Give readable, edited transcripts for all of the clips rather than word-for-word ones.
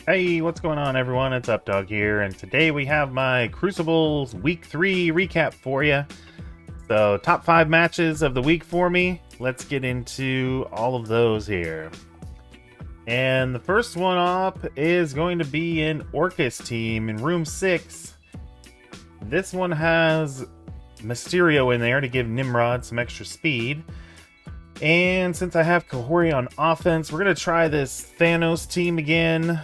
Hey, what's going on everyone? It's Updog here, and today we have my Crucible's Week 3 recap for you. So, top 5 matches of the week for me. Let's get into all of those here. And the first one up is going to be an Orchis team in Room 6. This one has Mysterio in there to give Nimrod some extra speed. And since I have Kahhori on offense, we're going to try this Thanos team again.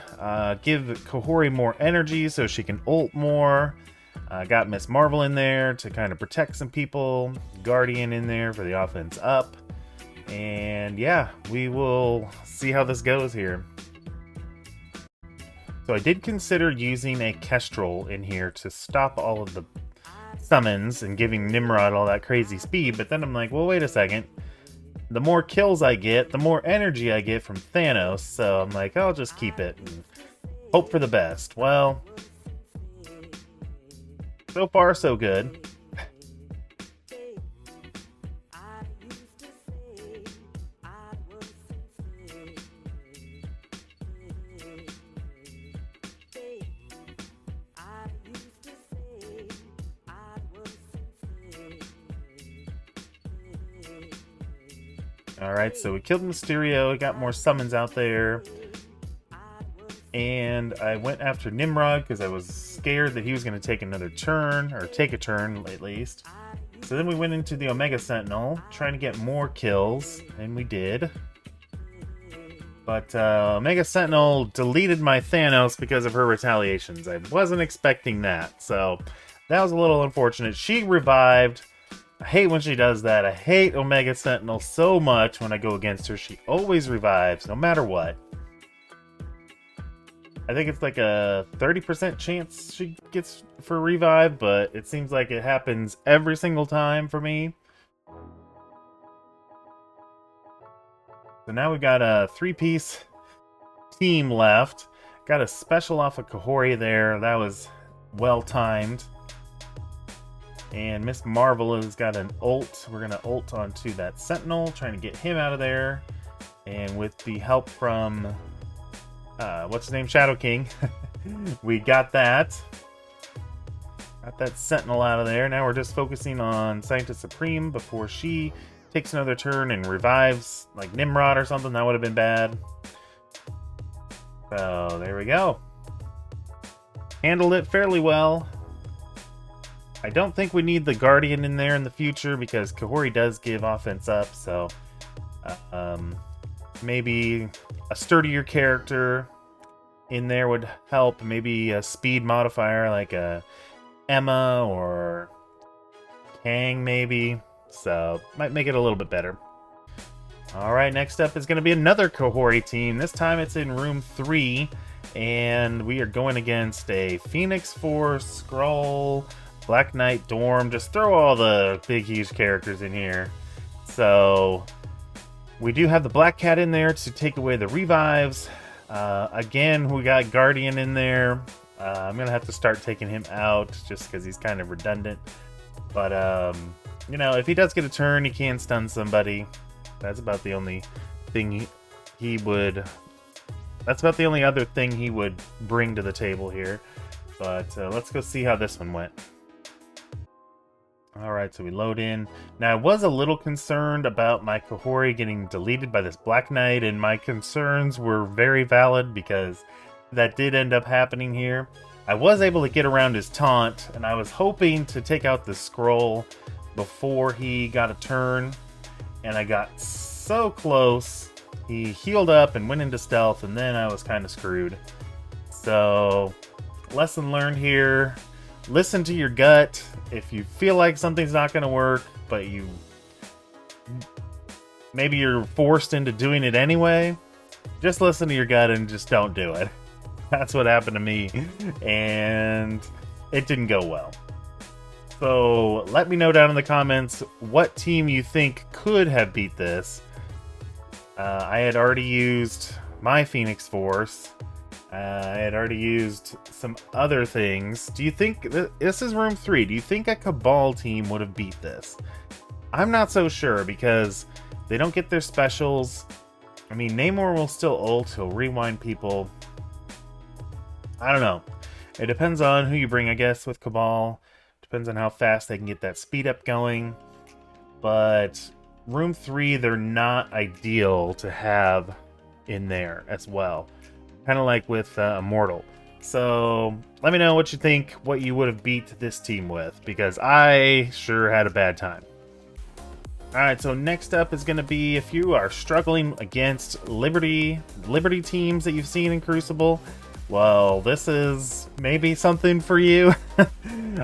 Give Kahhori more energy so she can ult more. Got Miss Marvel in there to kind of protect some people. Guardian in there for the offense up. And yeah, we will see how this goes here. So I did consider using a Kestrel in here to stop all of the summons and giving Nimrod all that crazy speed. But then I'm like, well, wait a second. The more kills I get, the more energy I get from Thanos, so I'm like, I'll just keep it and hope for the best. Well, so far so good. Alright, so we killed Mysterio, got more summons out there, and I went after Nimrod because I was scared that he was going to take another turn, or take a turn at least. So then we went into the Omega Sentinel, trying to get more kills, and we did. But Omega Sentinel deleted my Thanos because of her retaliations. I wasn't expecting that, so that was a little unfortunate. She revived. I hate when she does that. I hate Omega Sentinel so much when I go against her. She always revives, no matter what. I think it's like a 30% chance she gets for revive, but it seems like it happens every single time for me. So now we've got a 3-piece team left. Got a special off of Kahhori there. That was well timed. And Miss Marvel has got an ult. We're going to ult onto that Sentinel, trying to get him out of there. And with the help from, what's his name? Shadow King. We got that. Got that Sentinel out of there. Now we're just focusing on Scientist Supreme before she takes another turn and revives like Nimrod or something. That would have been bad. So there we go. Handled it fairly well. I don't think we need the Guardian in there in the future because Kahhori does give offense up, so maybe a sturdier character in there would help. Maybe a speed modifier like a Emma or Kang maybe, so might make it a little bit better. Alright, next up is going to be another Kahhori team. This time it's in room 3, and we are going against a Phoenix Force, Skrull, Black Knight, Dorm. Just throw all the big huge characters in here. So we do have the Black Cat in there to take away the revives. Again, we got Guardian in there. I'm gonna have to start taking him out just because he's kind of redundant. But you know, if he does get a turn, he can stun somebody. That's about the only thing he would. That's about the only other thing he would bring to the table here. But let's go see how this one went. Alright, so we load in. Now, I was a little concerned about my Kahhori getting deleted by this Black Knight, and my concerns were very valid because that did end up happening here. I was able to get around his taunt, and I was hoping to take out the Skrull before he got a turn, and I got so close. He healed up and went into stealth, and then I was kind of screwed. So, lesson learned here. Listen to your gut. If you feel like something's not going to work, but maybe you're forced into doing it anyway, just listen to your gut and just don't do it. That's what happened to me, and it didn't go well. So let me know down in the comments what team you think could have beat this. I had already used my Phoenix Force. I had already used some other things. Do you think... This is room 3. Do you think a Cabal team would have beat this? I'm not so sure because they don't get their specials. I mean, Namor will still ult. He'll rewind people. I don't know. It depends on who you bring, I guess, with Cabal. Depends on how fast they can get that speed up going. But Room 3, they're not ideal to have in there as well. Kind of like with Immortal. So let me know what you think, what you would have beat this team with, because I sure had a bad time. Alright, so next up is going to be if you are struggling against Liberty teams that you've seen in Crucible. Well, this is maybe something for you.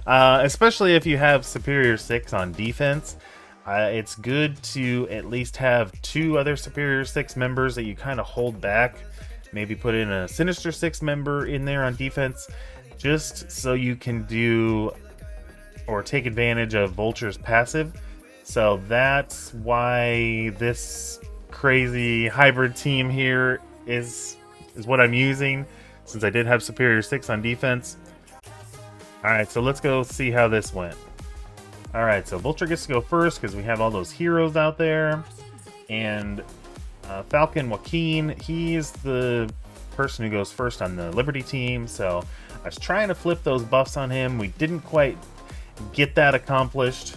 Especially if you have Superior 6 on defense. It's good to at least have 2 other Superior 6 members that you kind of hold back. Maybe put in a Sinister 6 member in there on defense, just so you can do or take advantage of Vulture's passive. So that's why this crazy hybrid team here is what I'm using, since I did have Superior 6 on defense. Alright, so let's go see how this went. Alright, so Vulture gets to go first because we have all those heroes out there. And Falcon Joaquin, he's the person who goes first on the Liberty team. So I was trying to flip those buffs on him. We didn't quite get that accomplished.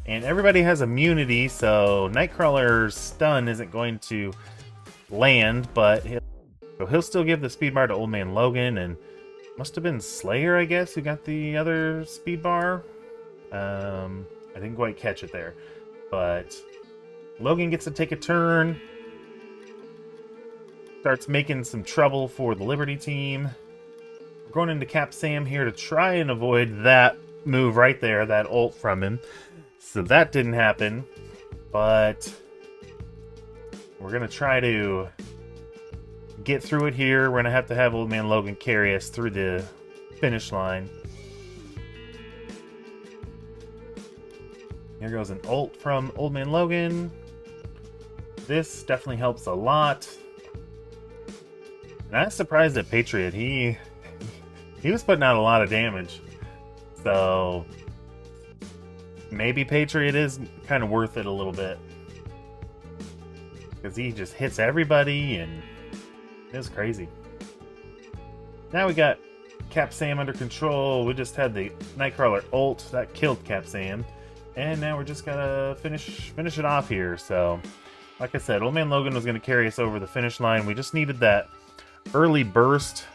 And everybody has immunity, so Nightcrawler's stun isn't going to land, but he'll still give the speed bar to Old Man Logan, and must have been Slayer, I guess, who got the other speed bar. I didn't quite catch it there, but Logan gets to take a turn, starts making some trouble for the Liberty team. We're going into Cap Sam here to try and avoid that move right there, that ult from him. So that didn't happen, but we're going to try to get through it here. We're going to have Old Man Logan carry us through the finish line. Here goes an ult from Old Man Logan. This definitely helps a lot. And I was surprised at Patriot. He was putting out a lot of damage. So maybe Patriot is kind of worth it a little bit, because he just hits everybody and it's crazy. Now we got Cap Sam under control. We just had the Nightcrawler ult that killed Cap Sam, and now we're just gonna finish it off here. So like I said, Old Man Logan was gonna carry us over the finish line. We just needed that early burst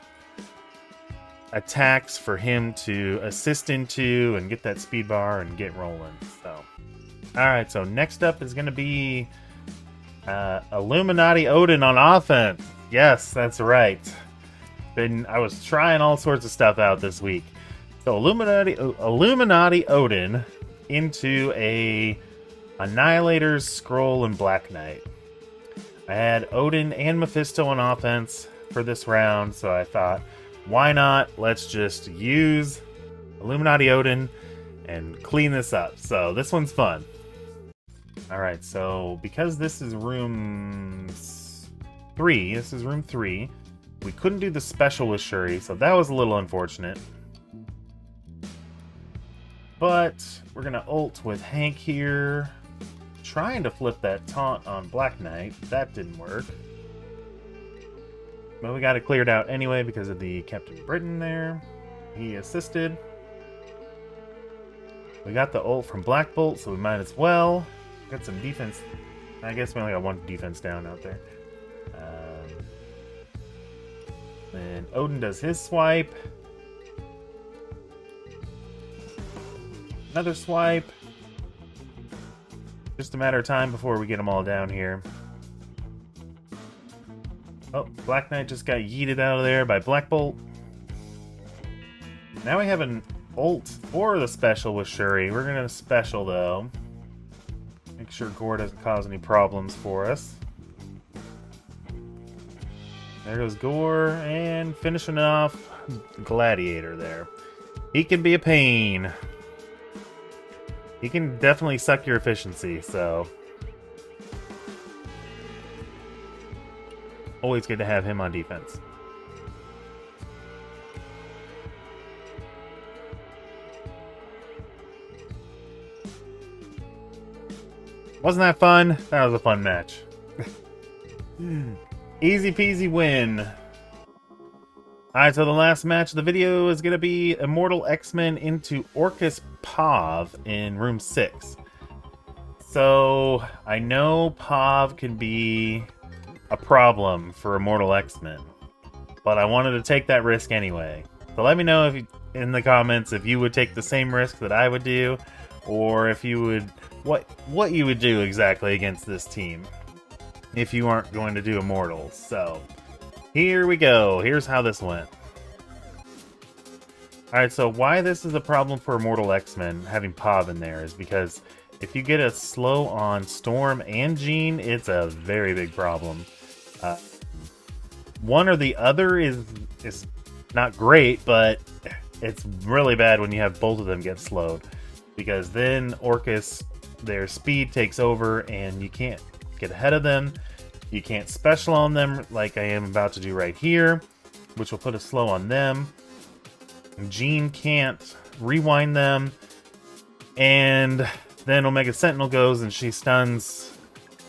attacks for him to assist into and get that speed bar and get rolling. So alright, so next up is going to be Illuminati Odin on offense. Yes, that's right. I was trying all sorts of stuff out this week. So Illuminati Odin into a Annihilators, Scroll, and Black Knight. I had Odin and Mephisto on offense for this round, so I thought, why not? Let's just use Illuminati Odin and clean this up. So this one's fun. Alright, so because this is room 3, we couldn't do the special with Shuri, so that was a little unfortunate. But we're going to ult with Hank here. Trying to flip that taunt on Black Knight. That didn't work. But we got it cleared out anyway because of the Captain Britain there. He assisted. We got the ult from Black Bolt, so we might as well. Got some defense. I guess we only got one defense down out there. Then Odin does his swipe. Another swipe. Just a matter of time before we get them all down here. Oh, Black Knight just got yeeted out of there by Black Bolt. Now we have an ult for the special with Shuri. We're going to special, though. Make sure Gore doesn't cause any problems for us. There goes Gore, and finishing off Gladiator there. He can be a pain. He can definitely suck your efficiency, so always good to have him on defense. Wasn't that fun? That was a fun match. Easy peasy win. Alright, so the last match of the video is going to be Immortal Xmen into Orchis Pav in room 6. So, I know Pav can be a problem for Immortal Xmen, but I wanted to take that risk anyway. So let me know if you, in the comments if you would take the same risk that I would do, or if you would what you would do exactly against this team if you aren't going to do Immortals. So here we go. Here's how this went. Alright, so why this is a problem for Immortal Xmen having Pav in there is because if you get a slow on Storm and Jean, it's a very big problem. One or the other is not great, but it's really bad when you have both of them get slowed, because then Orchis, their speed takes over and you can't get ahead of them. You can't special on them like I am about to do right here, which will put a slow on them. Jean can't rewind them, and then Omega Sentinel goes and she stuns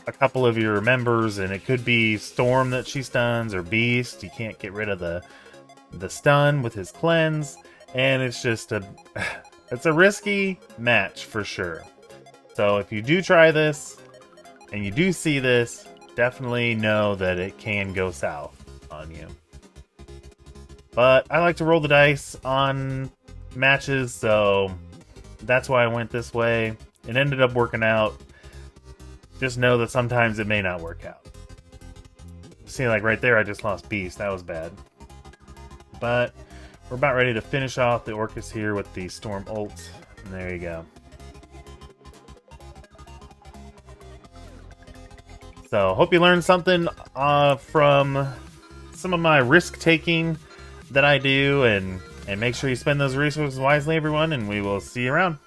a couple of your members, and it could be Storm that she stuns or Beast. You can't get rid of the stun with his cleanse, and it's just it's a risky match for sure. So if you do try this and you do see this, definitely know that it can go south on you. But I like to roll the dice on matches, so that's why I went this way. It ended up working out. Just know that sometimes it may not work out. See, like right there, I just lost Beast. That was bad. But we're about ready to finish off the Orchis here with the Storm ult. And there you go. So, hope you learned something from some of my risk-taking that I do. And make sure you spend those resources wisely, everyone. And we will see you around.